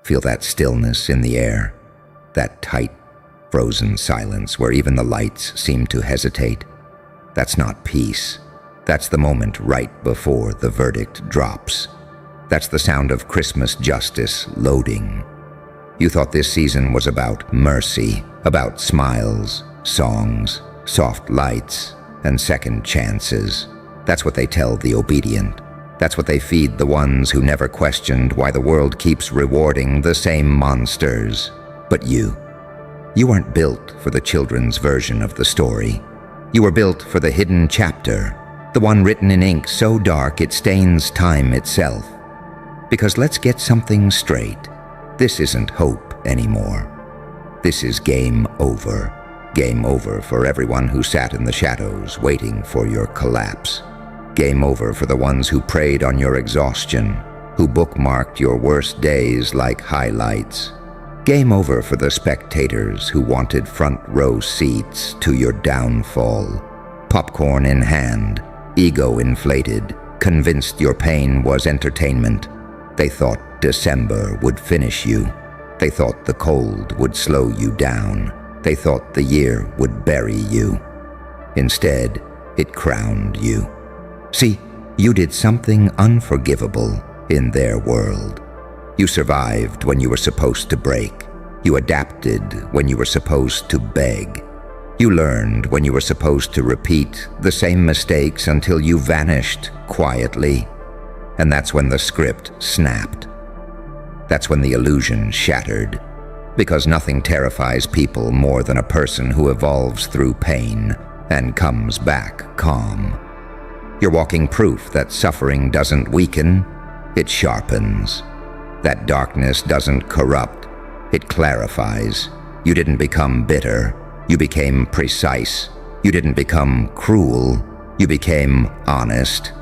Feel that stillness in the air, that tight, frozen silence where even the lights seem to hesitate. That's not peace. That's the moment right before the verdict drops. That's the sound of Christmas justice loading. You thought this season was about mercy, about smiles, songs, soft lights, and second chances. That's what they tell the obedient. That's what they feed the ones who never questioned why the world keeps rewarding the same monsters. But you weren't built for the children's version of the story. You were built for the hidden chapter, the one written in ink so dark it stains time itself. Because let's get something straight. This isn't hope anymore. This is game over. Game over for everyone who sat in the shadows waiting for your collapse. Game over for the ones who preyed on your exhaustion, who bookmarked your worst days like highlights. Game over for the spectators who wanted front row seats to your downfall. Popcorn in hand, ego inflated, convinced your pain was entertainment. They thought December would finish you. They thought the cold would slow you down. They thought the year would bury you. Instead, it crowned you. See, you did something unforgivable in their world. You survived when you were supposed to break. You adapted when you were supposed to beg. You learned when you were supposed to repeat the same mistakes until you vanished quietly. And that's when the script snapped. That's when the illusion shattered. Because nothing terrifies people more than a person who evolves through pain and comes back calm. You're walking proof that suffering doesn't weaken, it sharpens. That darkness doesn't corrupt, it clarifies. You didn't become bitter, you became precise. You didn't become cruel, you became honest.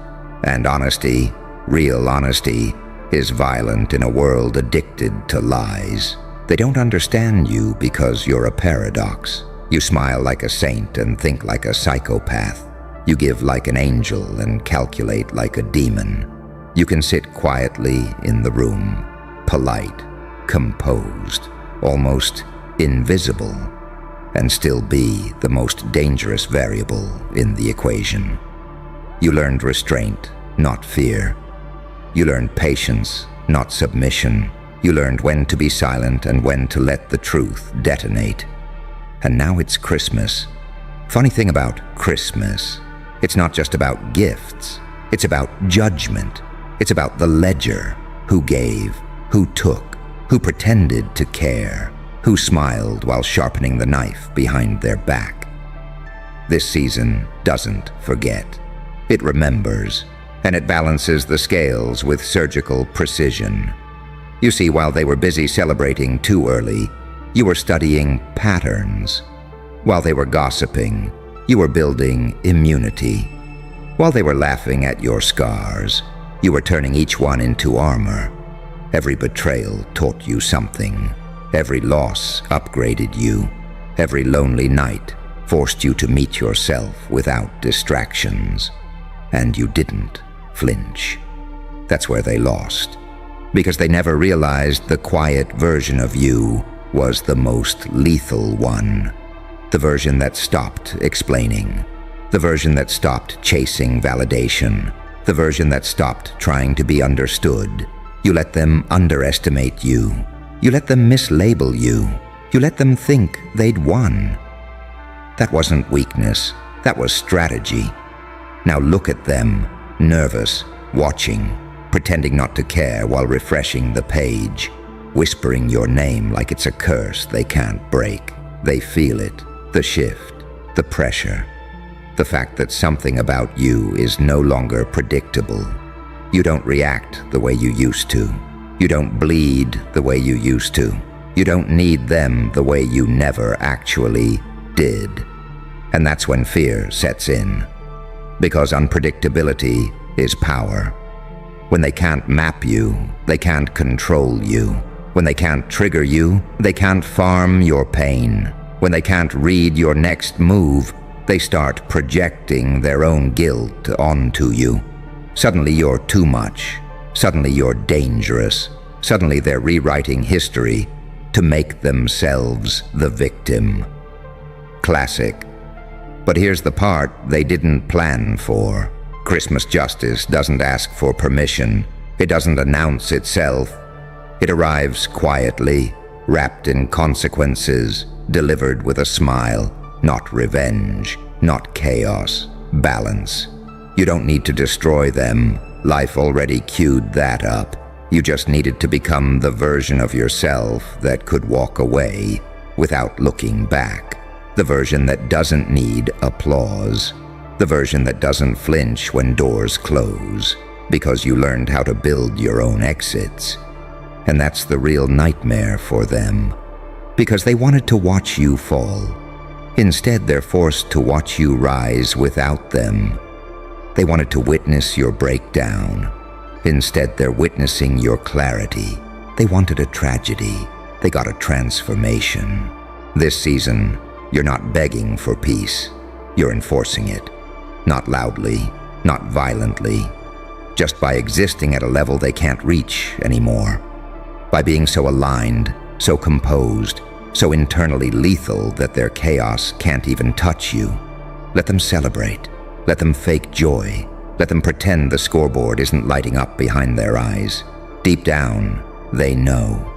And honesty, real honesty, is violent in a world addicted to lies. They don't understand you because you're a paradox. You smile like a saint and think like a psychopath. You give like an angel and calculate like a demon. You can sit quietly in the room, polite, composed, almost invisible, and still be the most dangerous variable in the equation. You learned restraint, not fear. You learned patience, not submission. You learned when to be silent and when to let the truth detonate. And now it's Christmas. Funny thing about Christmas, it's not just about gifts. It's about judgment. It's about the ledger. Who gave, who took, who pretended to care, who smiled while sharpening the knife behind their back. This season doesn't forget. It remembers, and it balances the scales with surgical precision. You see, while they were busy celebrating too early, you were studying patterns. While they were gossiping, you were building immunity. While they were laughing at your scars, you were turning each one into armor. Every betrayal taught you something. Every loss upgraded you. Every lonely night forced you to meet yourself without distractions. And you didn't flinch. That's where they lost. Because they never realized the quiet version of you was the most lethal one. The version that stopped explaining. The version that stopped chasing validation. The version that stopped trying to be understood. You let them underestimate you. You let them mislabel you. You let them think they'd won. That wasn't weakness. That was strategy. Now look at them, nervous, watching, pretending not to care while refreshing the page, whispering your name like it's a curse they can't break. They feel it, the shift, the pressure, the fact that something about you is no longer predictable. You don't react the way you used to. You don't bleed the way you used to. You don't need them the way you never actually did. And that's when fear sets in. Because unpredictability is power. When they can't map you, they can't control you. When they can't trigger you, they can't farm your pain. When they can't read your next move, they start projecting their own guilt onto you. Suddenly you're too much. Suddenly you're dangerous. Suddenly they're rewriting history to make themselves the victim. Classic. But here's the part they didn't plan for. Christmas justice doesn't ask for permission. It doesn't announce itself. It arrives quietly, wrapped in consequences, delivered with a smile. Not revenge, not chaos, balance. You don't need to destroy them. Life already queued that up. You just needed to become the version of yourself that could walk away without looking back. The version that doesn't need applause. The version that doesn't flinch when doors close, because you learned how to build your own exits. And that's the real nightmare for them, because they wanted to watch you fall. Instead, they're forced to watch you rise without them. They wanted to witness your breakdown. Instead, they're witnessing your clarity. They wanted a tragedy. They got a transformation. This season, you're not begging for peace. You're enforcing it. Not loudly, not violently, just by existing at a level they can't reach anymore. By being so aligned, so composed, so internally lethal that their chaos can't even touch you. Let them celebrate. Let them fake joy. Let them pretend the scoreboard isn't lighting up behind their eyes. Deep down, they know.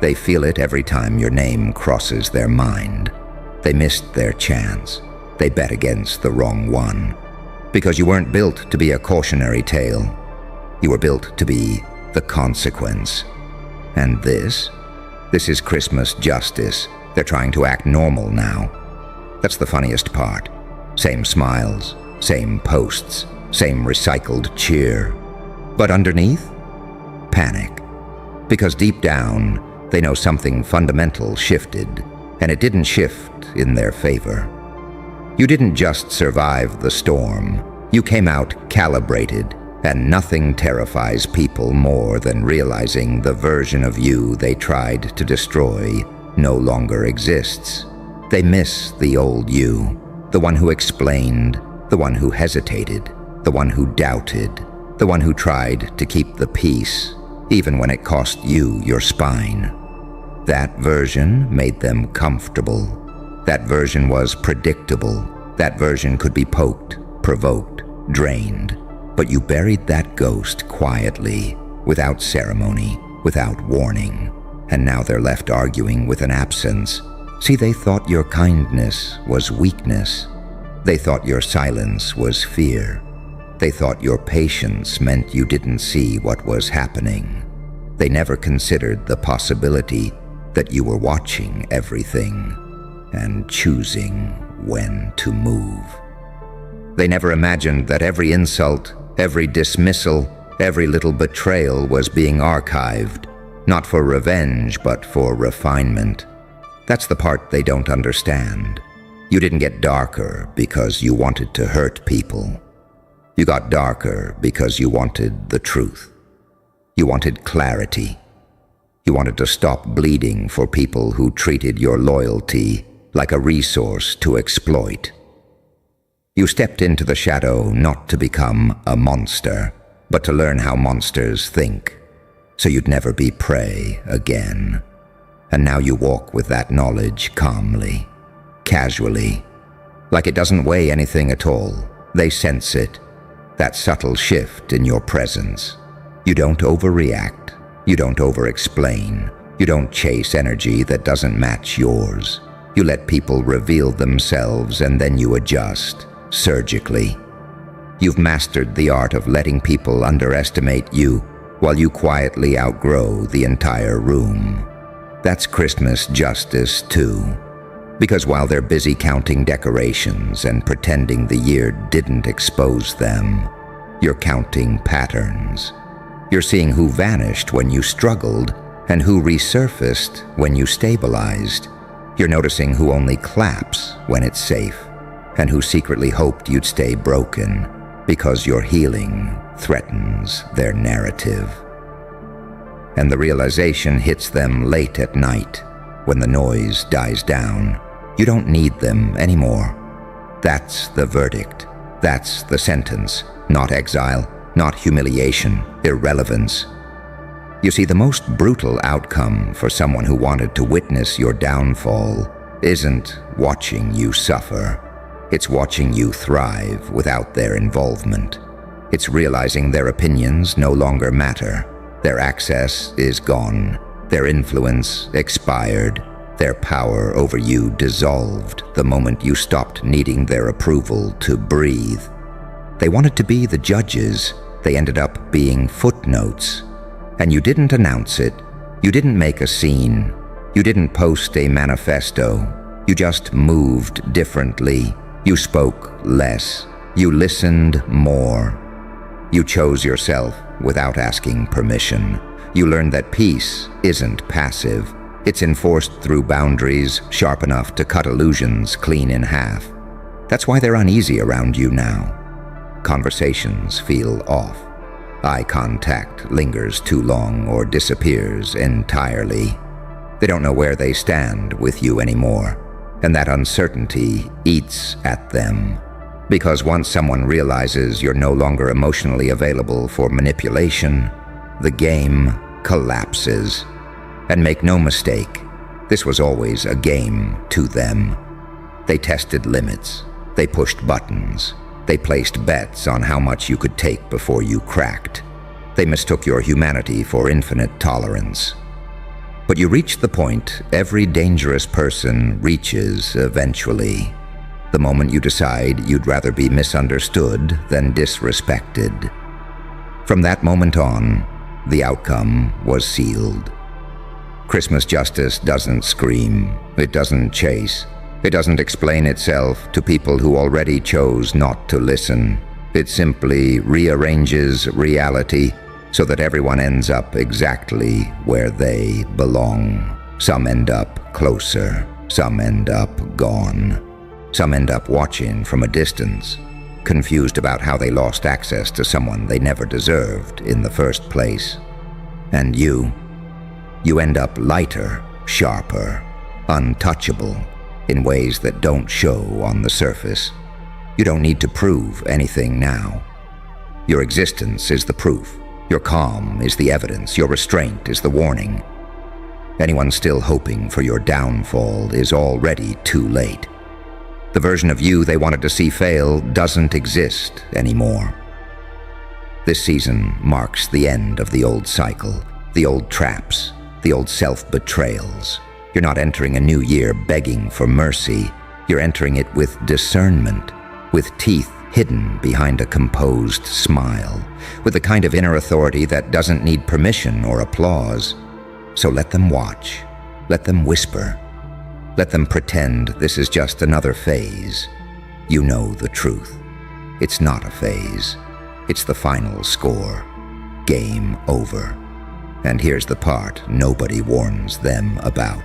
They feel it every time your name crosses their mind. They missed their chance. They bet against the wrong one. Because you weren't built to be a cautionary tale. You were built to be the consequence. And this is Christmas justice. They're trying to act normal now. That's the funniest part. Same smiles, same posts, same recycled cheer. But underneath, panic. Because deep down, they know something fundamental shifted, and it didn't shift in their favor. You didn't just survive the storm. You came out calibrated, and nothing terrifies people more than realizing the version of you they tried to destroy no longer exists. They miss the old you, the one who explained, the one who hesitated, the one who doubted, the one who tried to keep the peace, even when it cost you your spine. That version made them comfortable. That version was predictable. That version could be poked, provoked, drained. But you buried that ghost quietly, without ceremony, without warning. And now they're left arguing with an absence. See, they thought your kindness was weakness. They thought your silence was fear. They thought your patience meant you didn't see what was happening. They never considered the possibility that you were watching everything and choosing when to move. They never imagined that every insult, every dismissal, every little betrayal was being archived, not for revenge, but for refinement. That's the part they don't understand. You didn't get darker because you wanted to hurt people. You got darker because you wanted the truth. You wanted clarity. You wanted to stop bleeding for people who treated your loyalty like a resource to exploit. You stepped into the shadow not to become a monster, but to learn how monsters think, so you'd never be prey again. And now you walk with that knowledge calmly, casually, like it doesn't weigh anything at all. They sense it, that subtle shift in your presence. You don't overreact, you don't over-explain, you don't chase energy that doesn't match yours. You let people reveal themselves and then you adjust, surgically. You've mastered the art of letting people underestimate you while you quietly outgrow the entire room. That's Christmas justice too. Because while they're busy counting decorations and pretending the year didn't expose them, you're counting patterns. You're seeing who vanished when you struggled and who resurfaced when you stabilized. You're noticing who only claps when it's safe and who secretly hoped you'd stay broken because your healing threatens their narrative. And the realization hits them late at night when the noise dies down. You don't need them anymore. That's the verdict. That's the sentence. Not exile, not humiliation, irrelevance. You see, the most brutal outcome for someone who wanted to witness your downfall isn't watching you suffer. It's watching you thrive without their involvement. It's realizing their opinions no longer matter. Their access is gone. Their influence expired. Their power over you dissolved the moment you stopped needing their approval to breathe. They wanted to be the judges. They ended up being footnotes. And you didn't announce it. You didn't make a scene. You didn't post a manifesto. You just moved differently. You spoke less. You listened more. You chose yourself without asking permission. You learned that peace isn't passive. It's enforced through boundaries sharp enough to cut illusions clean in half. That's why they're uneasy around you now. Conversations feel off. Eye contact lingers too long or disappears entirely. They don't know where they stand with you anymore, and that uncertainty eats at them. Because once someone realizes you're no longer emotionally available for manipulation, the game collapses. And make no mistake, this was always a game to them. They tested limits. They pushed buttons. They placed bets on how much you could take before you cracked. They mistook your humanity for infinite tolerance. But you reached the point every dangerous person reaches eventually. The moment you decide you'd rather be misunderstood than disrespected. From that moment on, the outcome was sealed. Christmas justice doesn't scream. It doesn't chase. It doesn't explain itself to people who already chose not to listen. It simply rearranges reality so that everyone ends up exactly where they belong. Some end up closer. Some end up gone. Some end up watching from a distance, confused about how they lost access to someone they never deserved in the first place. And you end up lighter, sharper, untouchable, in ways that don't show on the surface. You don't need to prove anything now. Your existence is the proof. Your calm is the evidence. Your restraint is the warning. Anyone still hoping for your downfall is already too late. The version of you they wanted to see fail doesn't exist anymore. This season marks the end of the old cycle, the old traps, the old self-betrayals. You're not entering a new year begging for mercy. You're entering it with discernment, with teeth hidden behind a composed smile, with the kind of inner authority that doesn't need permission or applause. So let them watch. Let them whisper. Let them pretend this is just another phase. You know the truth. It's not a phase. It's the final score. Game over. And here's the part nobody warns them about.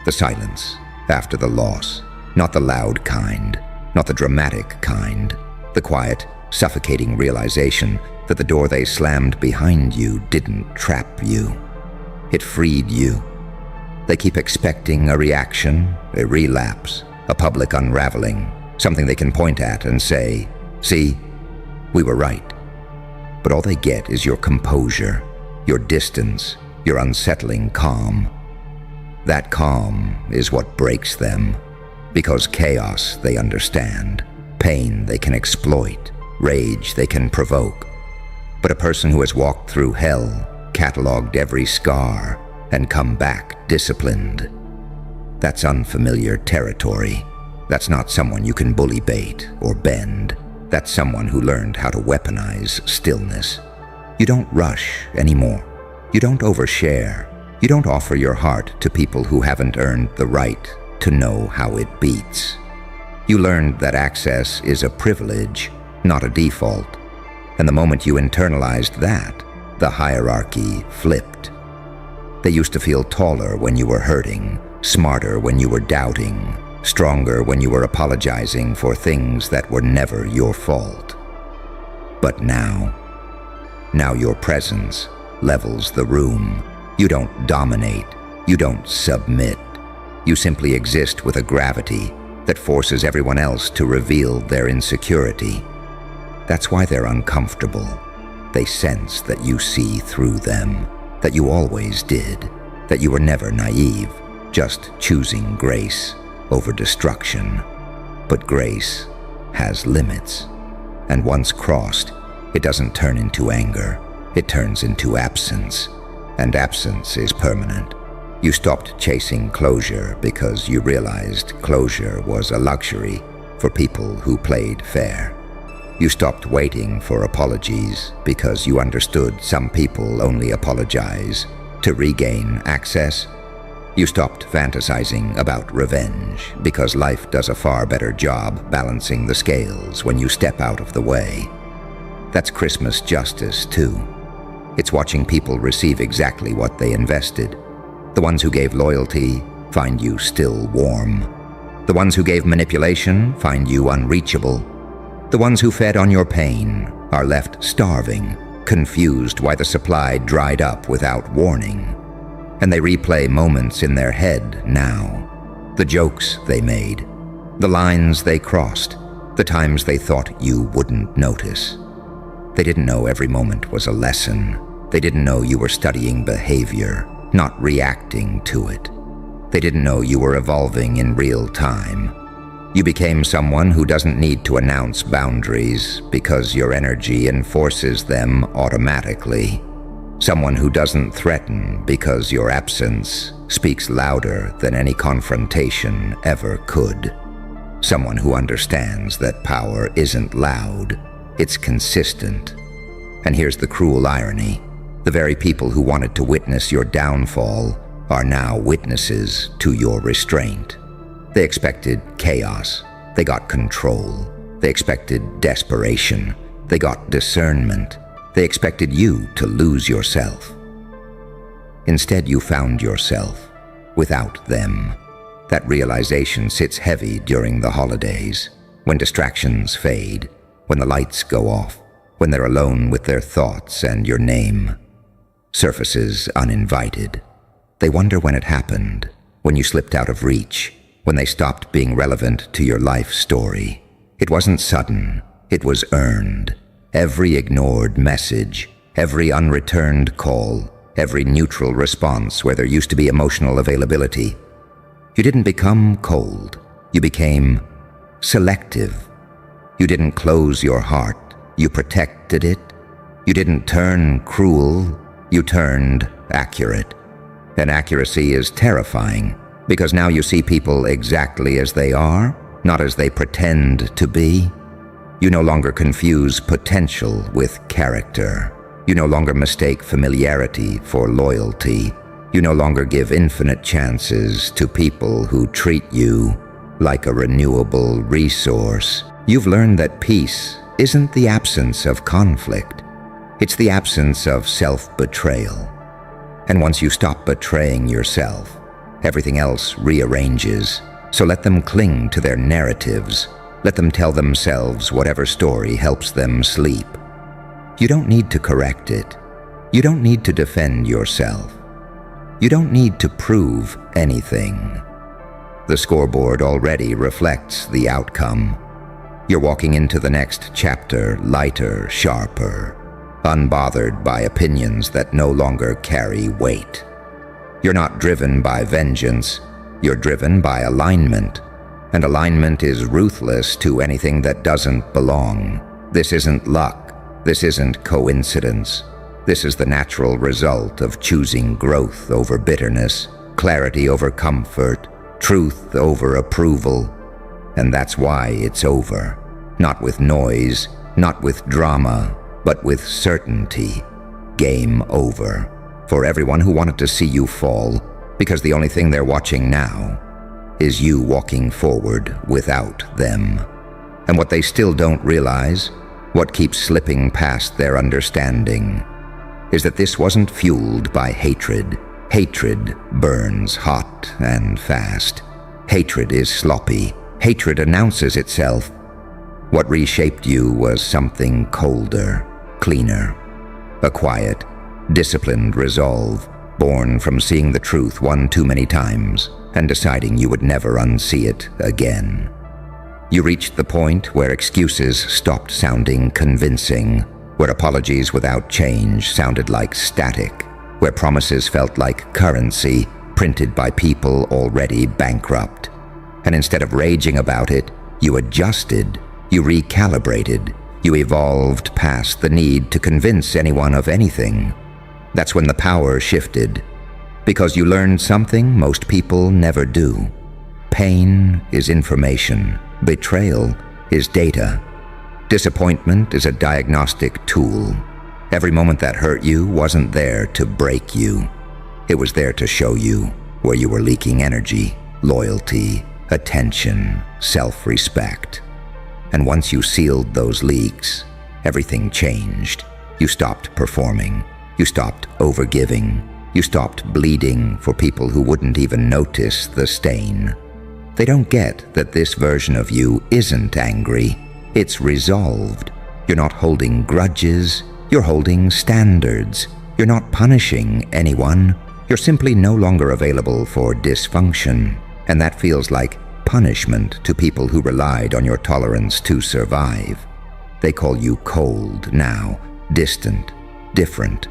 The silence after the loss. Not the loud kind. Not the dramatic kind. The quiet, suffocating realization that the door they slammed behind you didn't trap you. It freed you. They keep expecting a reaction, a relapse, a public unraveling, something they can point at and say, "See, we were right." But all they get is your composure, your distance, your unsettling calm. That calm is what breaks them, because chaos they understand, pain they can exploit, rage they can provoke. But a person who has walked through hell, cataloged every scar, and come back disciplined, that's unfamiliar territory. That's not someone you can bully bait or bend. That's someone who learned how to weaponize stillness. You don't rush anymore. You don't overshare. You don't offer your heart to people who haven't earned the right to know how it beats. You learned that access is a privilege, not a default. And the moment you internalized that, the hierarchy flipped. They used to feel taller when you were hurting, smarter when you were doubting, stronger when you were apologizing for things that were never your fault. But now your presence levels the room. You don't dominate. You don't submit. You simply exist with a gravity that forces everyone else to reveal their insecurity. That's why they're uncomfortable. They sense that you see through them, that you always did, that you were never naive, just choosing grace over destruction. But grace has limits, and once crossed, it doesn't turn into anger, it turns into absence, and absence is permanent. You stopped chasing closure because you realized closure was a luxury for people who played fair. You stopped waiting for apologies because you understood some people only apologize to regain access. You stopped fantasizing about revenge because life does a far better job balancing the scales when you step out of the way. That's Christmas justice, too. It's watching people receive exactly what they invested. The ones who gave loyalty find you still warm. The ones who gave manipulation find you unreachable. The ones who fed on your pain are left starving, confused why the supply dried up without warning. And they replay moments in their head now. The jokes they made, the lines they crossed, the times they thought you wouldn't notice. They didn't know every moment was a lesson. They didn't know you were studying behavior, not reacting to it. They didn't know you were evolving in real time. You became someone who doesn't need to announce boundaries because your energy enforces them automatically. Someone who doesn't threaten because your absence speaks louder than any confrontation ever could. Someone who understands that power isn't loud, it's consistent. And here's the cruel irony. The very people who wanted to witness your downfall are now witnesses to your restraint. They expected chaos. They got control. They expected desperation. They got discernment. They expected you to lose yourself. Instead, you found yourself without them. That realization sits heavy during the holidays, when distractions fade, when the lights go off, when they're alone with their thoughts and your name surfaces uninvited. They wonder when it happened, when you slipped out of reach, when they stopped being relevant to your life story. It wasn't sudden, it was earned. Every ignored message, every unreturned call, every neutral response where there used to be emotional availability. You didn't become cold, you became selective. You didn't close your heart, you protected it. You didn't turn cruel, you turned accurate. And accuracy is terrifying, because now you see people exactly as they are, not as they pretend to be. You no longer confuse potential with character. You no longer mistake familiarity for loyalty. You no longer give infinite chances to people who treat you like a renewable resource. You've learned that peace isn't the absence of conflict. It's the absence of self-betrayal. And once you stop betraying yourself, everything else rearranges. So let them cling to their narratives. Let them tell themselves whatever story helps them sleep. You don't need to correct it. You don't need to defend yourself. You don't need to prove anything. The scoreboard already reflects the outcome. You're walking into the next chapter lighter, sharper, unbothered by opinions that no longer carry weight. You're not driven by vengeance, you're driven by alignment. And alignment is ruthless to anything that doesn't belong. This isn't luck, this isn't coincidence. This is the natural result of choosing growth over bitterness, clarity over comfort, truth over approval. And that's why it's over. Not with noise, not with drama, but with certainty. Game over. For everyone who wanted to see you fall, because the only thing they're watching now is you walking forward without them. And what they still don't realize, what keeps slipping past their understanding, is that this wasn't fueled by hatred. Hatred burns hot and fast. Hatred is sloppy. Hatred announces itself. What reshaped you was something colder, cleaner. A quiet, disciplined resolve, born from seeing the truth one too many times and deciding you would never unsee it again. You reached the point where excuses stopped sounding convincing, where apologies without change sounded like static, where promises felt like currency printed by people already bankrupt. And instead of raging about it, you adjusted, you recalibrated, you evolved past the need to convince anyone of anything. That's when the power shifted, because you learned something most people never do. Pain is information. Betrayal is data. Disappointment is a diagnostic tool. Every moment that hurt you wasn't there to break you. It was there to show you where you were leaking energy, loyalty, attention, self-respect. And once you sealed those leaks, everything changed. You stopped performing. You stopped overgiving. You stopped bleeding for people who wouldn't even notice the stain. They don't get that this version of you isn't angry. It's resolved. You're not holding grudges. You're holding standards. You're not punishing anyone. You're simply no longer available for dysfunction. And that feels like punishment to people who relied on your tolerance to survive. They call you cold now, distant, different.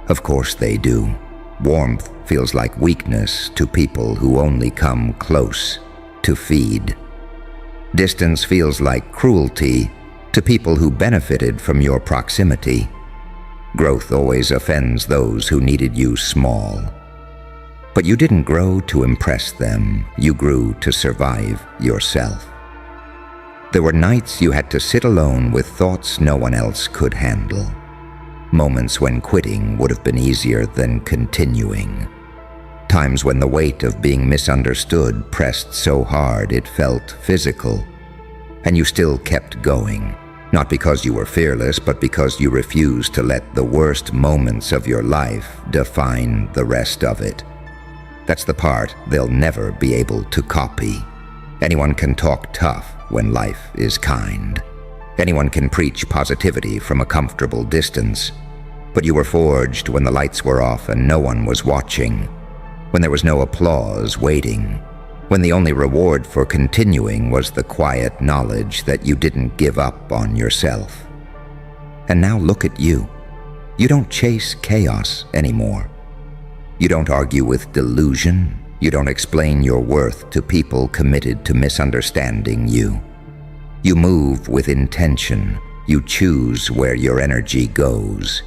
Of course they do. Warmth feels like weakness to people who only come close to feed. Distance feels like cruelty to people who benefited from your proximity. Growth always offends those who needed you small. But you didn't grow to impress them. You grew to survive yourself. There were nights you had to sit alone with thoughts no one else could handle. Moments when quitting would have been easier than continuing. Times when the weight of being misunderstood pressed so hard it felt physical. And you still kept going, not because you were fearless, but because you refused to let the worst moments of your life define the rest of it. That's the part they'll never be able to copy. Anyone can talk tough when life is kind. Anyone can preach positivity from a comfortable distance. But you were forged when the lights were off and no one was watching. When there was no applause waiting. When the only reward for continuing was the quiet knowledge that you didn't give up on yourself. And now look at you. You don't chase chaos anymore. You don't argue with delusion. You don't explain your worth to people committed to misunderstanding you. You move with intention. You choose where your energy goes.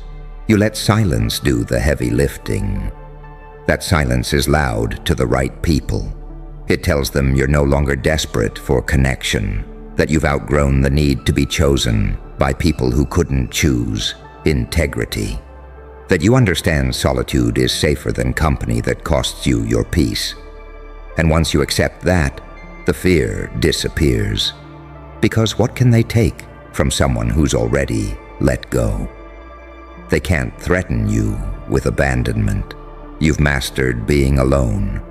You let silence do the heavy lifting. That silence is loud to the right people. It tells them you're no longer desperate for connection, that you've outgrown the need to be chosen by people who couldn't choose integrity, that you understand solitude is safer than company that costs you your peace. And once you accept that, the fear disappears. Because what can they take from someone who's already let go? They can't threaten you with abandonment. You've mastered being alone.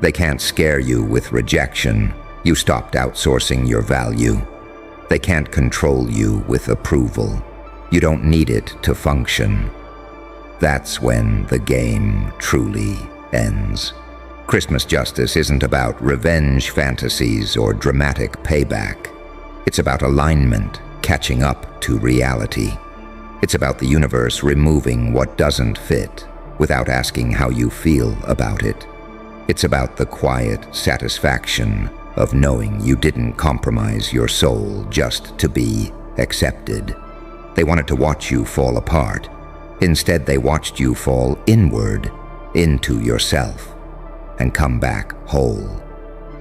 They can't scare you with rejection. You stopped outsourcing your value. They can't control you with approval. You don't need it to function. That's when the game truly ends. Christmas justice isn't about revenge fantasies or dramatic payback. It's about alignment, catching up to reality. It's about the universe removing what doesn't fit without asking how you feel about it. It's about the quiet satisfaction of knowing you didn't compromise your soul just to be accepted. They wanted to watch you fall apart. Instead, they watched you fall inward, into yourself, and come back whole.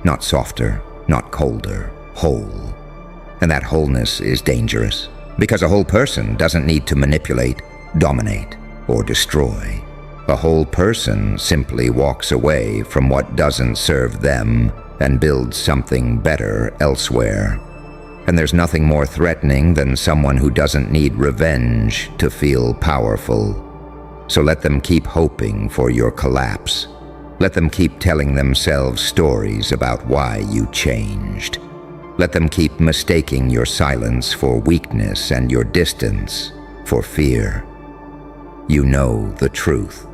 Not softer, not colder, whole. And that wholeness is dangerous, because a whole person doesn't need to manipulate, dominate, or destroy. A whole person simply walks away from what doesn't serve them and builds something better elsewhere. And there's nothing more threatening than someone who doesn't need revenge to feel powerful. So let them keep hoping for your collapse. Let them keep telling themselves stories about why you changed. Let them keep mistaking your silence for weakness and your distance for fear. You know the truth.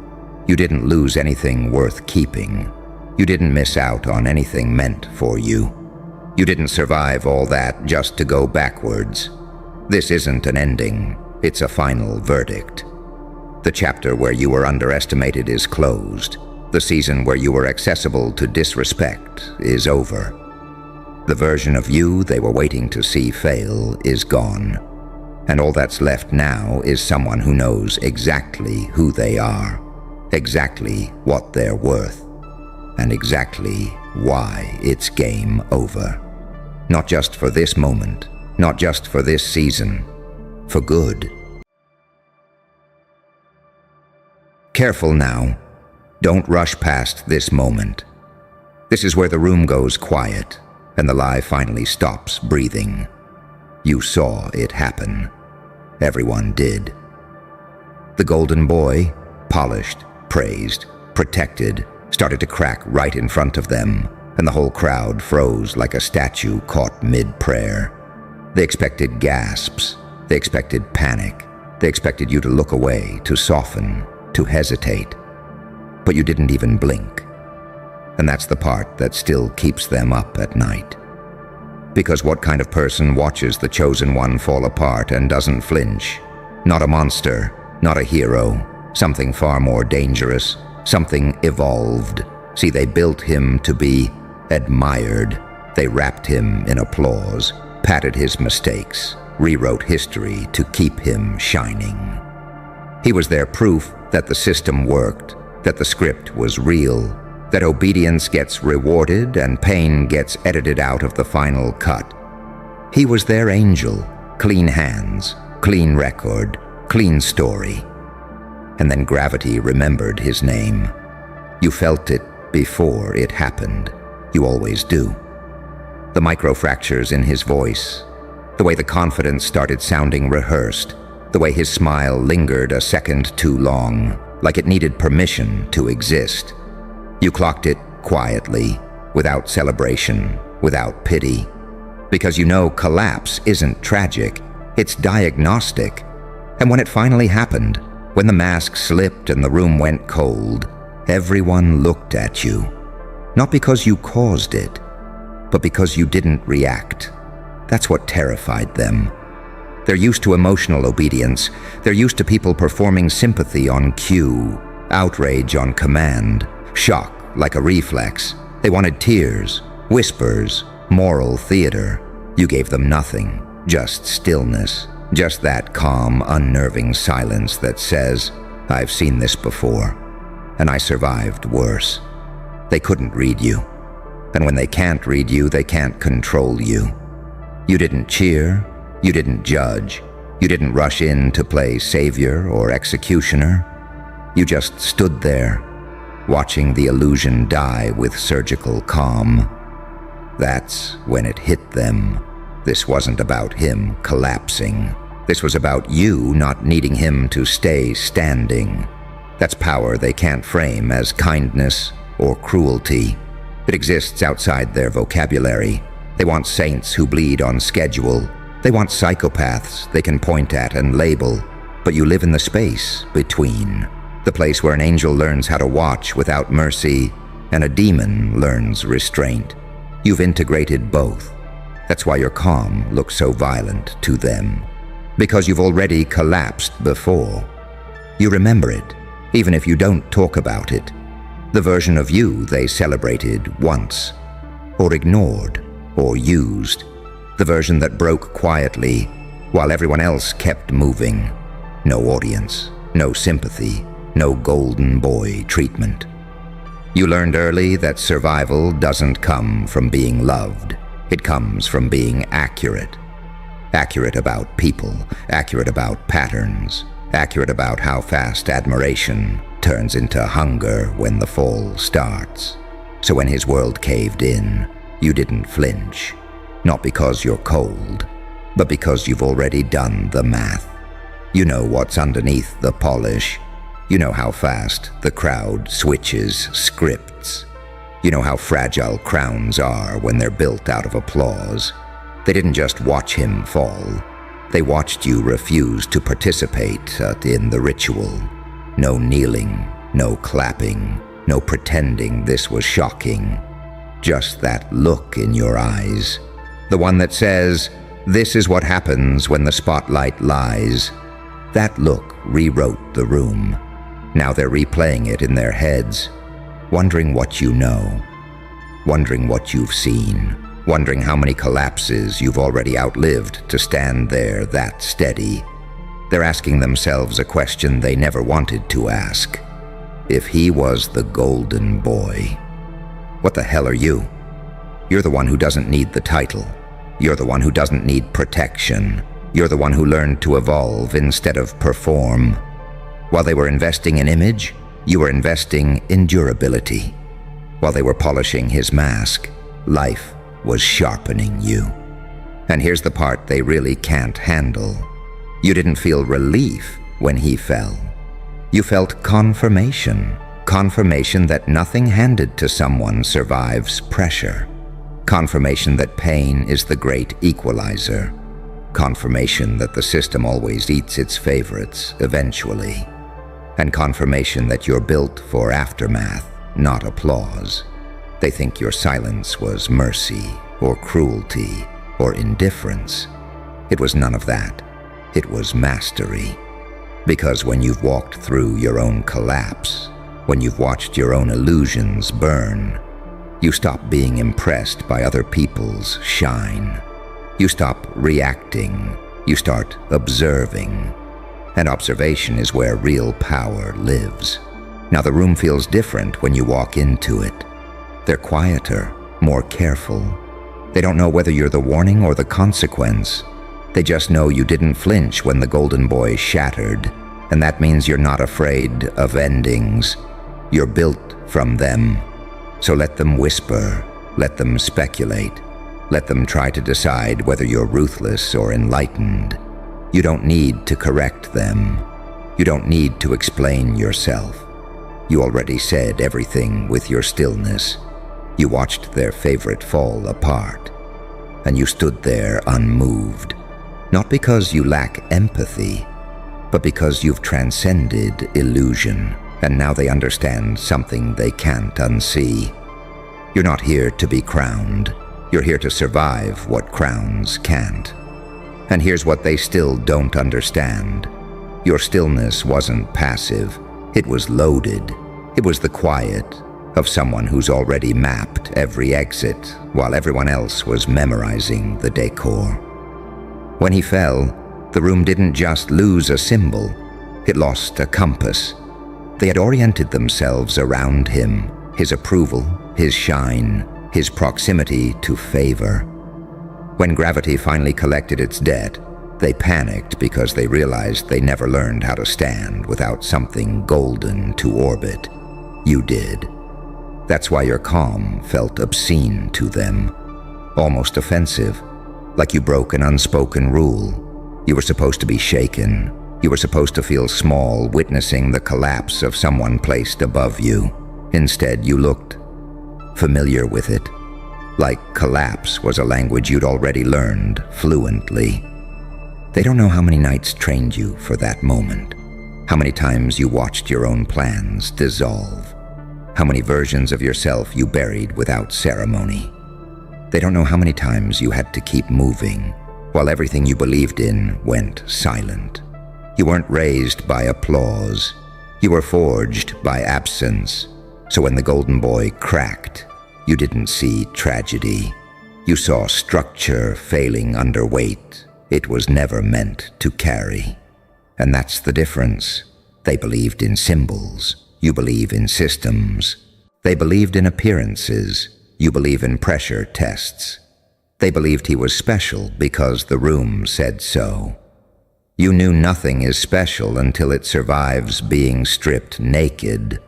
You didn't lose anything worth keeping. You didn't miss out on anything meant for you. You didn't survive all that just to go backwards. This isn't an ending. It's a final verdict. The chapter where you were underestimated is closed. The season where you were accessible to disrespect is over. The version of you they were waiting to see fail is gone. And all that's left now is someone who knows exactly who they are, exactly what they're worth, and exactly why it's game over. Not just for this moment, not just for this season, for good. Careful now. Don't rush past this moment. This is where the room goes quiet and the lie finally stops breathing. You saw it happen. Everyone did. The golden boy, polished, praised, protected, started to crack right in front of them, and the whole crowd froze like a statue caught mid-prayer. They expected gasps. They expected panic. They expected you to look away, to soften, to hesitate. But you didn't even blink. And that's the part that still keeps them up at night. Because what kind of person watches the chosen one fall apart and doesn't flinch? Not a monster, not a hero, something far more dangerous, something evolved. See, they built him to be admired. They wrapped him in applause, patted his mistakes, rewrote history to keep him shining. He was their proof that the system worked, that the script was real, that obedience gets rewarded and pain gets edited out of the final cut. He was their angel, clean hands, clean record, clean story. And then gravity remembered his name. You felt it before it happened. You always do. The microfractures in his voice, the way the confidence started sounding rehearsed, the way his smile lingered a second too long, like it needed permission to exist. You clocked it quietly, without celebration, without pity. Because you know collapse isn't tragic, it's diagnostic. And when it finally happened, when the mask slipped and the room went cold, everyone looked at you. Not because you caused it, but because you didn't react. That's what terrified them. They're used to emotional obedience. They're used to people performing sympathy on cue, outrage on command, shock like a reflex. They wanted tears, whispers, moral theater. You gave them nothing, just stillness, just that calm, unnerving silence that says, I've seen this before, and I survived worse. They couldn't read you. And when they can't read you, they can't control you. You didn't cheer, you didn't judge, you didn't rush in to play savior or executioner. You just stood there, watching the illusion die with surgical calm. That's when it hit them. This wasn't about him collapsing. This was about you not needing him to stay standing. That's power they can't frame as kindness or cruelty. It exists outside their vocabulary. They want saints who bleed on schedule. They want psychopaths they can point at and label. But you live in the space between. The place where an angel learns how to watch without mercy and a demon learns restraint. You've integrated both. That's why your calm looks so violent to them. Because you've already collapsed before. You remember it, even if you don't talk about it. The version of you they celebrated once, or ignored, or used. The version that broke quietly while everyone else kept moving. No audience, no sympathy, no golden boy treatment. You learned early that survival doesn't come from being loved. It comes from being accurate. Accurate about people, accurate about patterns, accurate about how fast admiration turns into hunger when the fall starts. So when his world caved in, you didn't flinch. Not because you're cold, but because you've already done the math. You know what's underneath the polish. You know how fast the crowd switches scripts. You know how fragile crowns are when they're built out of applause. They didn't just watch him fall. They watched you refuse to participate in the ritual. No kneeling, no clapping, no pretending this was shocking. Just that look in your eyes. The one that says, this is what happens when the spotlight lies. That look rewrote the room. Now they're replaying it in their heads, wondering what you know, wondering what you've seen, wondering how many collapses you've already outlived to stand there that steady. They're asking themselves a question they never wanted to ask. If he was the golden boy, what the hell are you? You're the one who doesn't need the title. You're the one who doesn't need protection. You're the one who learned to evolve instead of perform. While they were investing in image, you were investing in durability. While they were polishing his mask, life was sharpening you. And here's the part they really can't handle. You didn't feel relief when he fell. You felt confirmation. Confirmation that nothing handed to someone survives pressure. Confirmation that pain is the great equalizer. Confirmation that the system always eats its favorites eventually. And confirmation that you're built for aftermath, not applause. They think your silence was mercy or cruelty or indifference. It was none of that. It was mastery. Because when you've walked through your own collapse, when you've watched your own illusions burn, you stop being impressed by other people's shine. You stop reacting. You start observing. And observation is where real power lives. Now the room feels different when you walk into it. They're quieter, more careful. They don't know whether you're the warning or the consequence. They just know you didn't flinch when the golden boy shattered, and that means you're not afraid of endings. You're built from them. So let them whisper, let them speculate, let them try to decide whether you're ruthless or enlightened. You don't need to correct them. You don't need to explain yourself. You already said everything with your stillness. You watched their favorite fall apart, and you stood there unmoved. Not because you lack empathy, but because you've transcended illusion, and now they understand something they can't unsee. You're not here to be crowned. You're here to survive what crowns can't. And here's what they still don't understand. Your stillness wasn't passive. It was loaded. It was the quiet of someone who's already mapped every exit while everyone else was memorizing the decor. When he fell, the room didn't just lose a symbol. It lost a compass. They had oriented themselves around him, his approval, his shine, his proximity to favor. When gravity finally collected its debt, they panicked because they realized they never learned how to stand without something golden to orbit. You did. That's why your calm felt obscene to them, almost offensive, like you broke an unspoken rule. You were supposed to be shaken. You were supposed to feel small, witnessing the collapse of someone placed above you. Instead, you looked familiar with it, like collapse was a language you'd already learned fluently. They don't know how many nights trained you for that moment, how many times you watched your own plans dissolve, how many versions of yourself you buried without ceremony. They don't know how many times you had to keep moving while everything you believed in went silent. You weren't raised by applause. You were forged by absence. So when the golden boy cracked, you didn't see tragedy. You saw structure failing under weight it was never meant to carry. And that's the difference. They believed in symbols. You believe in systems. They believed in appearances. You believe in pressure tests. They believed he was special because the room said so. You knew nothing is special until it survives being stripped naked.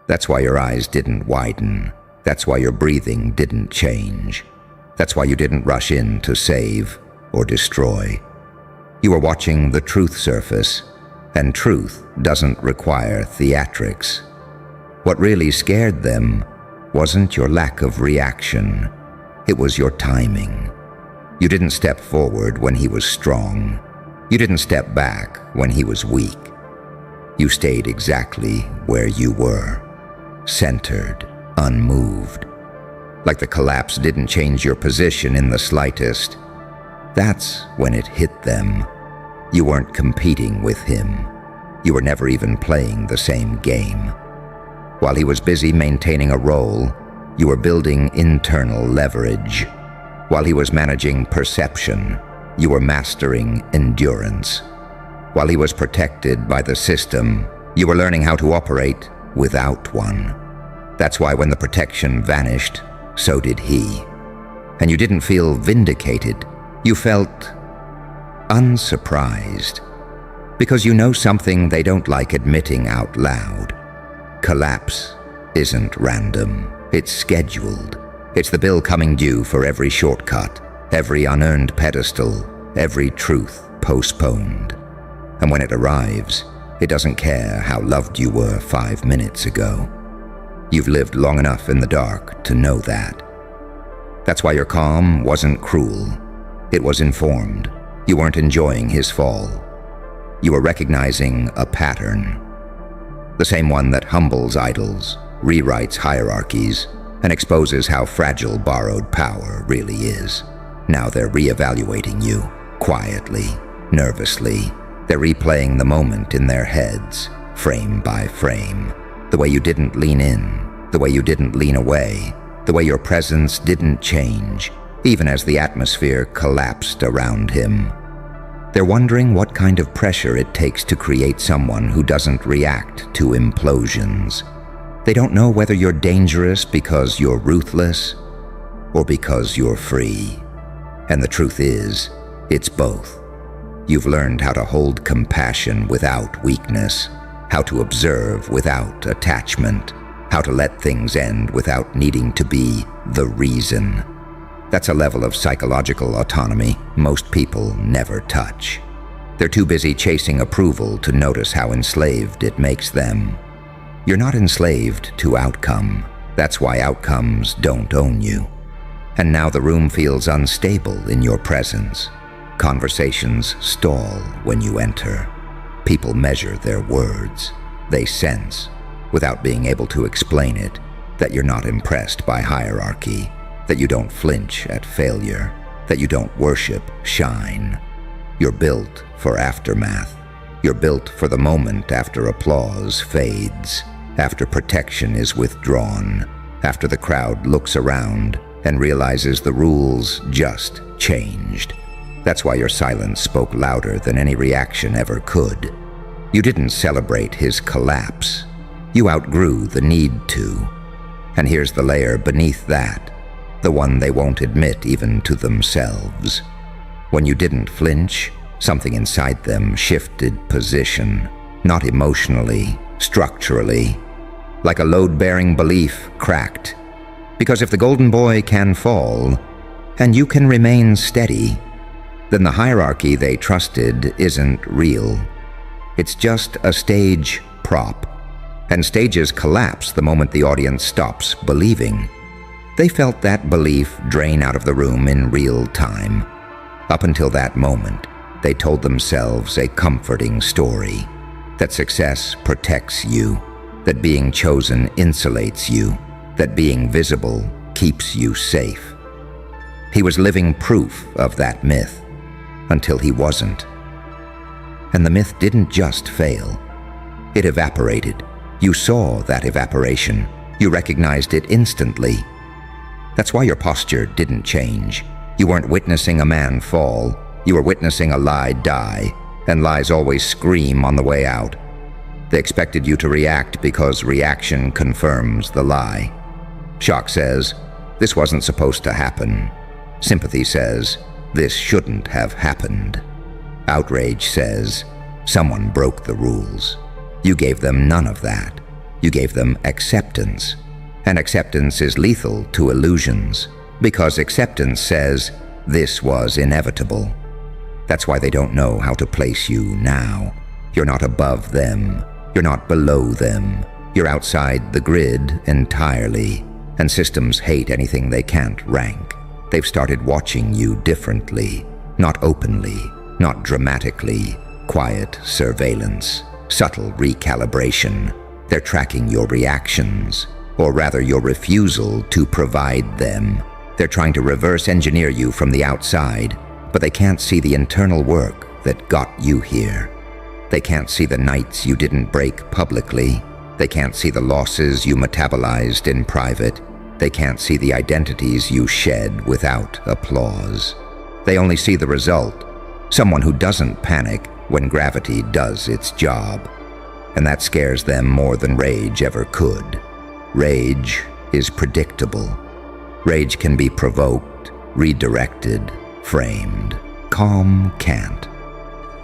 That's why your eyes didn't widen. That's why your breathing didn't change. That's why you didn't rush in to save or destroy. You were watching the truth surface, and truth doesn't require theatrics. What really scared them wasn't your lack of reaction. It was your timing. You didn't step forward when he was strong. You didn't step back when he was weak. You stayed exactly where you were, centered, unmoved. Like the collapse didn't change your position in the slightest. That's when it hit them. You weren't competing with him. You were never even playing the same game. While he was busy maintaining a role, you were building internal leverage. While he was managing perception, you were mastering endurance. While he was protected by the system, you were learning how to operate without one. That's why when the protection vanished, so did he. And you didn't feel vindicated. You felt unsurprised. Because you know something they don't like admitting out loud. Collapse isn't random. It's scheduled. It's the bill coming due for every shortcut, every unearned pedestal, every truth postponed. And when it arrives, it doesn't care how loved you were 5 minutes ago. You've lived long enough in the dark to know that. That's why your calm wasn't cruel. It was informed. You weren't enjoying his fall. You were recognizing a pattern. The same one that humbles idols, rewrites hierarchies, and exposes how fragile borrowed power really is. Now they're reevaluating you, quietly, nervously. They're replaying the moment in their heads, frame by frame. The way you didn't lean in, the way you didn't lean away, the way your presence didn't change, even as the atmosphere collapsed around him. They're wondering what kind of pressure it takes to create someone who doesn't react to implosions. They don't know whether you're dangerous because you're ruthless or because you're free. And the truth is, it's both. You've learned how to hold compassion without weakness, how to observe without attachment, how to let things end without needing to be the reason. That's a level of psychological autonomy most people never touch. They're too busy chasing approval to notice how enslaved it makes them. You're not enslaved to outcome. That's why outcomes don't own you. And now the room feels unstable in your presence. Conversations stall when you enter. People measure their words. They sense, without being able to explain it, that you're not impressed by hierarchy, that you don't flinch at failure, that you don't worship shine. You're built for aftermath. You're built for the moment after applause fades, after protection is withdrawn, after the crowd looks around and realizes the rules just changed. That's why your silence spoke louder than any reaction ever could. You didn't celebrate his collapse. You outgrew the need to. And here's the layer beneath that, the one they won't admit even to themselves. When you didn't flinch, something inside them shifted position, not emotionally, structurally. Like a load-bearing belief cracked. Because if the golden boy can fall, and you can remain steady, then the hierarchy they trusted isn't real. It's just a stage prop. And stages collapse the moment the audience stops believing. They felt that belief drain out of the room in real time. Up until that moment, they told themselves a comforting story. That success protects you. That being chosen insulates you. That being visible keeps you safe. He was living proof of that myth. Until he wasn't. And the myth didn't just fail. It evaporated. You saw that evaporation. You recognized it instantly. That's why your posture didn't change. You weren't witnessing a man fall. You were witnessing a lie die, and lies always scream on the way out. They expected you to react because reaction confirms the lie. Shock says, this wasn't supposed to happen. Sympathy says, this shouldn't have happened. Outrage says, someone broke the rules. You gave them none of that. You gave them acceptance. And acceptance is lethal to illusions, because acceptance says, this was inevitable. That's why they don't know how to place you now. You're not above them. You're not below them. You're outside the grid entirely. And systems hate anything they can't rank. They've started watching you differently, not openly, not dramatically, quiet surveillance, subtle recalibration. They're tracking your reactions, or rather your refusal to provide them. They're trying to reverse engineer you from the outside, but they can't see the internal work that got you here. They can't see the nights you didn't break publicly. They can't see the losses you metabolized in private. They can't see the identities you shed without applause. They only see the result, someone who doesn't panic when gravity does its job. And that scares them more than rage ever could. Rage is predictable. Rage can be provoked, redirected, framed. Calm can't.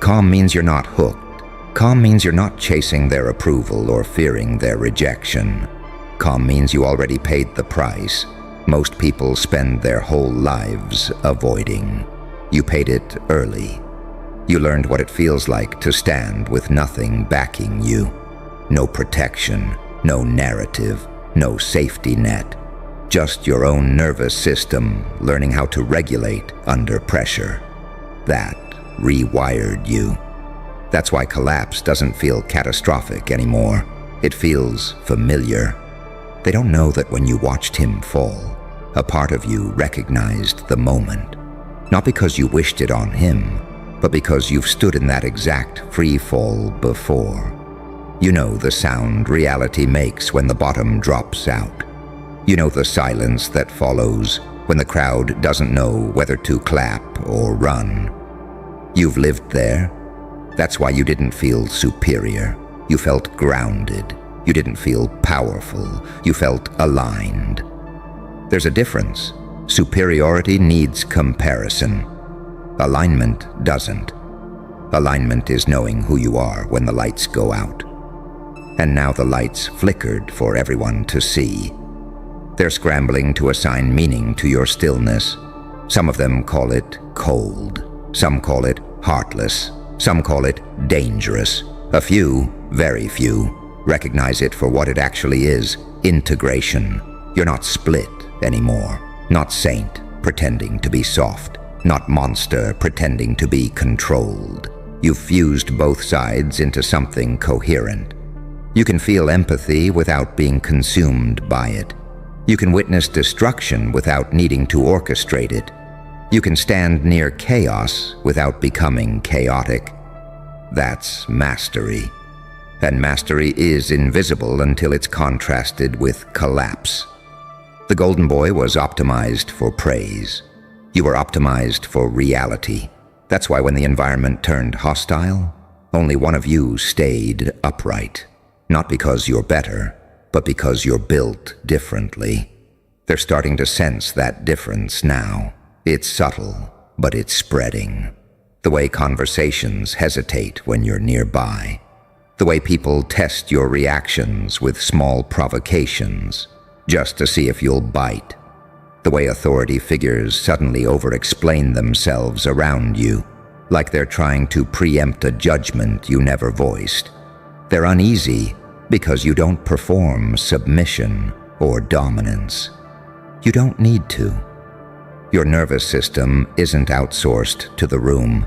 Calm means you're not hooked. Calm means you're not chasing their approval or fearing their rejection. Calm means you already paid the price. Most people spend their whole lives avoiding. You paid it early. You learned what it feels like to stand with nothing backing you. No protection, no narrative, no safety net. Just your own nervous system learning how to regulate under pressure. That rewired you. That's why collapse doesn't feel catastrophic anymore. It feels familiar. They don't know that when you watched him fall, a part of you recognized the moment. Not because you wished it on him, but because you've stood in that exact free fall before. You know the sound reality makes when the bottom drops out. You know the silence that follows when the crowd doesn't know whether to clap or run. You've lived there. That's why you didn't feel superior. You felt grounded. You didn't feel powerful. You felt aligned. There's a difference. Superiority needs comparison. Alignment doesn't. Alignment is knowing who you are when the lights go out. And now the lights flickered for everyone to see. They're scrambling to assign meaning to your stillness. Some of them call it cold. Some call it heartless. Some call it dangerous. A few, very few, recognize it for what it actually is: integration. You're not split anymore. Not saint pretending to be soft. Not monster pretending to be controlled. You've fused both sides into something coherent. You can feel empathy without being consumed by it. You can witness destruction without needing to orchestrate it. You can stand near chaos without becoming chaotic. That's mastery. And mastery is invisible until it's contrasted with collapse. The Golden Boy was optimized for praise. You were optimized for reality. That's why when the environment turned hostile, only one of you stayed upright. Not because you're better, but because you're built differently. They're starting to sense that difference now. It's subtle, but it's spreading. The way conversations hesitate when you're nearby. The way people test your reactions with small provocations, just to see if you'll bite. The way authority figures suddenly over-explain themselves around you, like they're trying to preempt a judgment you never voiced. They're uneasy because you don't perform submission or dominance. You don't need to. Your nervous system isn't outsourced to the room.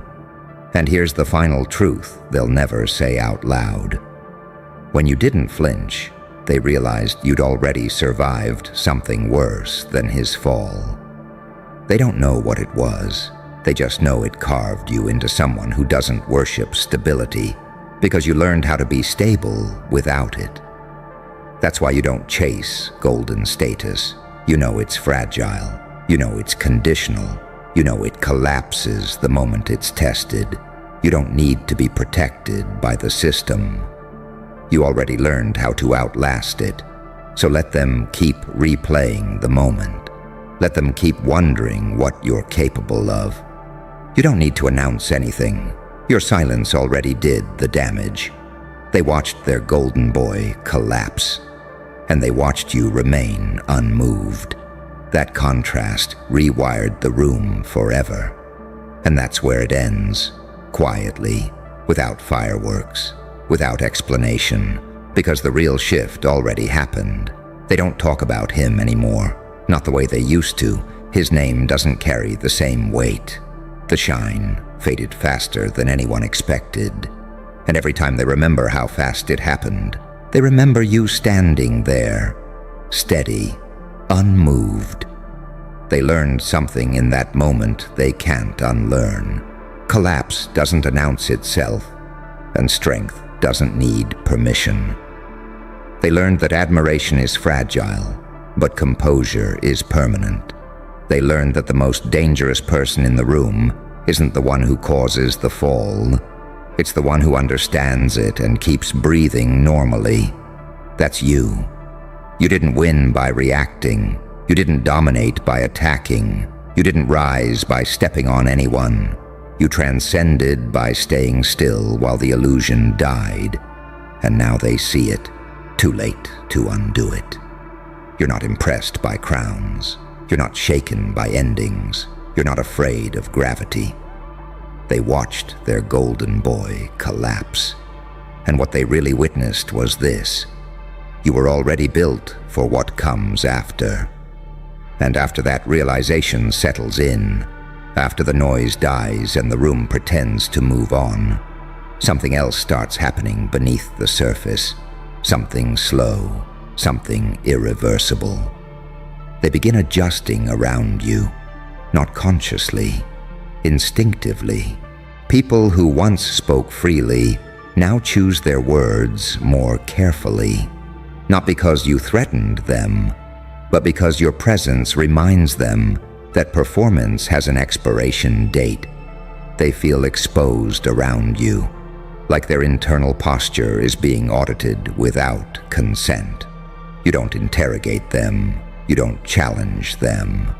And here's the final truth they'll never say out loud. When you didn't flinch, they realized you'd already survived something worse than his fall. They don't know what it was. They just know it carved you into someone who doesn't worship stability, because you learned how to be stable without it. That's why you don't chase golden status. You know it's fragile. You know it's conditional. You know it collapses the moment it's tested. You don't need to be protected by the system. You already learned how to outlast it. So let them keep replaying the moment. Let them keep wondering what you're capable of. You don't need to announce anything. Your silence already did the damage. They watched their golden boy collapse, and they watched you remain unmoved. That contrast rewired the room forever. And that's where it ends, quietly, without fireworks, without explanation, because the real shift already happened. They don't talk about him anymore, not the way they used to. His name doesn't carry the same weight. The shine faded faster than anyone expected. And every time they remember how fast it happened, they remember you standing there, steady, unmoved. They learned something in that moment they can't unlearn. Collapse doesn't announce itself, and strength doesn't need permission. They learned that admiration is fragile, but composure is permanent. They learned that the most dangerous person in the room isn't the one who causes the fall. It's the one who understands it and keeps breathing normally. That's you. You didn't win by reacting. You didn't dominate by attacking. You didn't rise by stepping on anyone. You transcended by staying still while the illusion died. And now they see it. Too late to undo it. You're not impressed by crowns. You're not shaken by endings. You're not afraid of gravity. They watched their golden boy collapse. And what they really witnessed was this. You were already built for what comes after. And after that realization settles in, after the noise dies and the room pretends to move on, something else starts happening beneath the surface. Something slow, something irreversible. They begin adjusting around you, not consciously, instinctively. People who once spoke freely now choose their words more carefully, not because you threatened them, but because your presence reminds them that performance has an expiration date. They feel exposed around you, like their internal posture is being audited without consent. You don't interrogate them. You don't challenge them.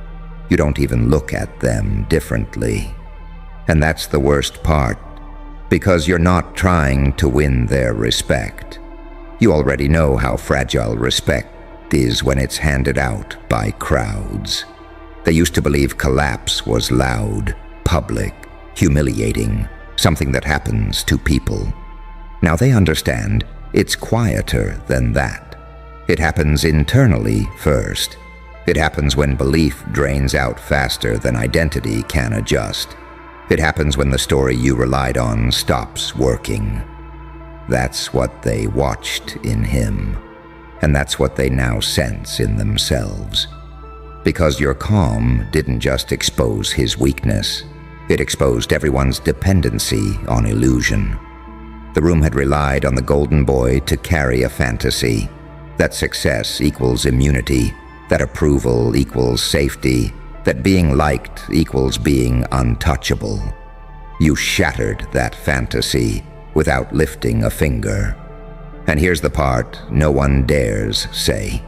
You don't even look at them differently. And that's the worst part, because you're not trying to win their respect. You already know how fragile respect is when it's handed out by crowds. They used to believe collapse was loud, public, humiliating, something that happens to people. Now they understand it's quieter than that. It happens internally first. It happens when belief drains out faster than identity can adjust. It happens when the story you relied on stops working. That's what they watched in him, and that's what they now sense in themselves. Because your calm didn't just expose his weakness, it exposed everyone's dependency on illusion. The room had relied on the golden boy to carry a fantasy, that success equals immunity, that approval equals safety, that being liked equals being untouchable. You shattered that fantasy without lifting a finger. And here's the part no one dares say.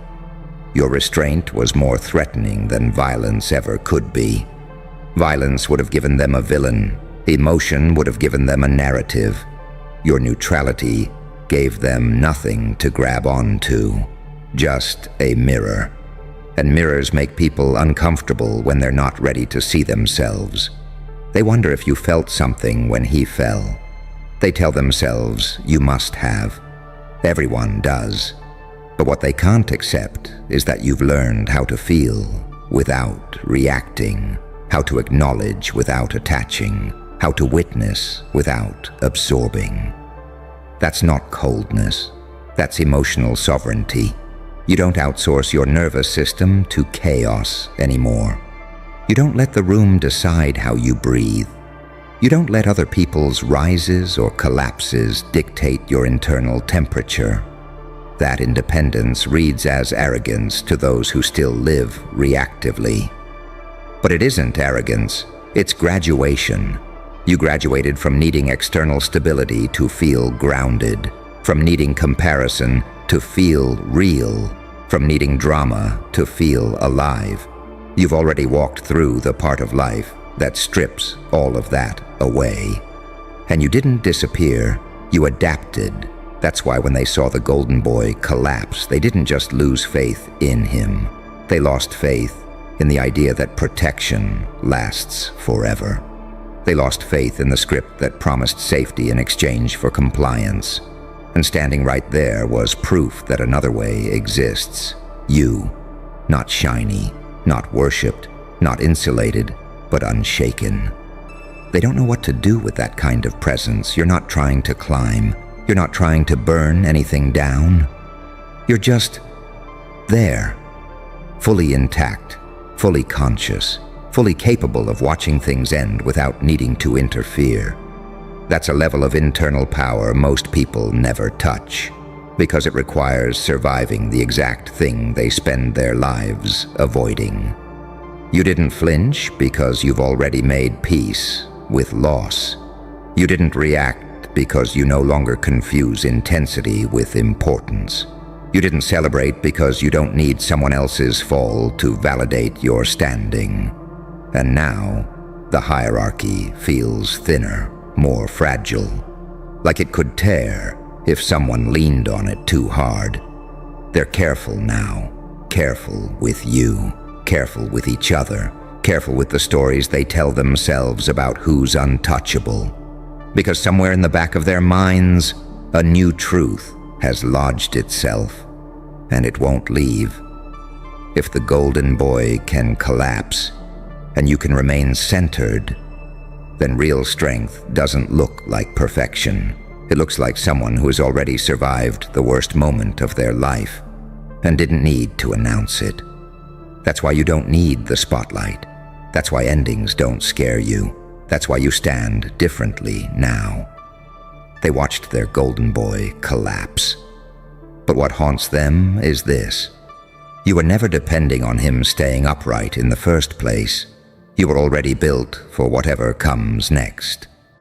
Your restraint was more threatening than violence ever could be. Violence would have given them a villain. Emotion would have given them a narrative. Your neutrality gave them nothing to grab onto, just a mirror. And mirrors make people uncomfortable when they're not ready to see themselves. They wonder if you felt something when he fell. They tell themselves you must have. Everyone does. But what they can't accept is that you've learned how to feel without reacting, how to acknowledge without attaching, how to witness without absorbing. That's not coldness. That's emotional sovereignty. You don't outsource your nervous system to chaos anymore. You don't let the room decide how you breathe. You don't let other people's rises or collapses dictate your internal temperature. That independence reads as arrogance to those who still live reactively. But it isn't arrogance, it's graduation. You graduated from needing external stability to feel grounded, from needing comparison to feel real, from needing drama to feel alive. You've already walked through the part of life that strips all of that away. And you didn't disappear, you adapted. That's why when they saw the golden boy collapse, they didn't just lose faith in him. They lost faith in the idea that protection lasts forever. They lost faith in the script that promised safety in exchange for compliance. And standing right there was proof that another way exists. You, not shiny, not worshipped, not insulated, but unshaken. They don't know what to do with that kind of presence. You're not trying to climb. You're not trying to burn anything down. You're just there, fully intact, fully conscious, fully capable of watching things end without needing to interfere. That's a level of internal power most people never touch, because it requires surviving the exact thing they spend their lives avoiding. You didn't flinch because you've already made peace with loss. You didn't react because you no longer confuse intensity with importance. You didn't celebrate because you don't need someone else's fall to validate your standing. And now, the hierarchy feels thinner, more fragile, like it could tear if someone leaned on it too hard. They're careful now, careful with you, careful with each other, careful with the stories they tell themselves about who's untouchable. Because somewhere in the back of their minds, a new truth has lodged itself, and it won't leave. If the golden boy can collapse, and you can remain centered, then real strength doesn't look like perfection. It looks like someone who has already survived the worst moment of their life, and didn't need to announce it. That's why you don't need the spotlight. That's why endings don't scare you. That's why you stand differently now. They watched their golden boy collapse. But what haunts them is this. You were never depending on him staying upright in the first place. You were already built for whatever comes next.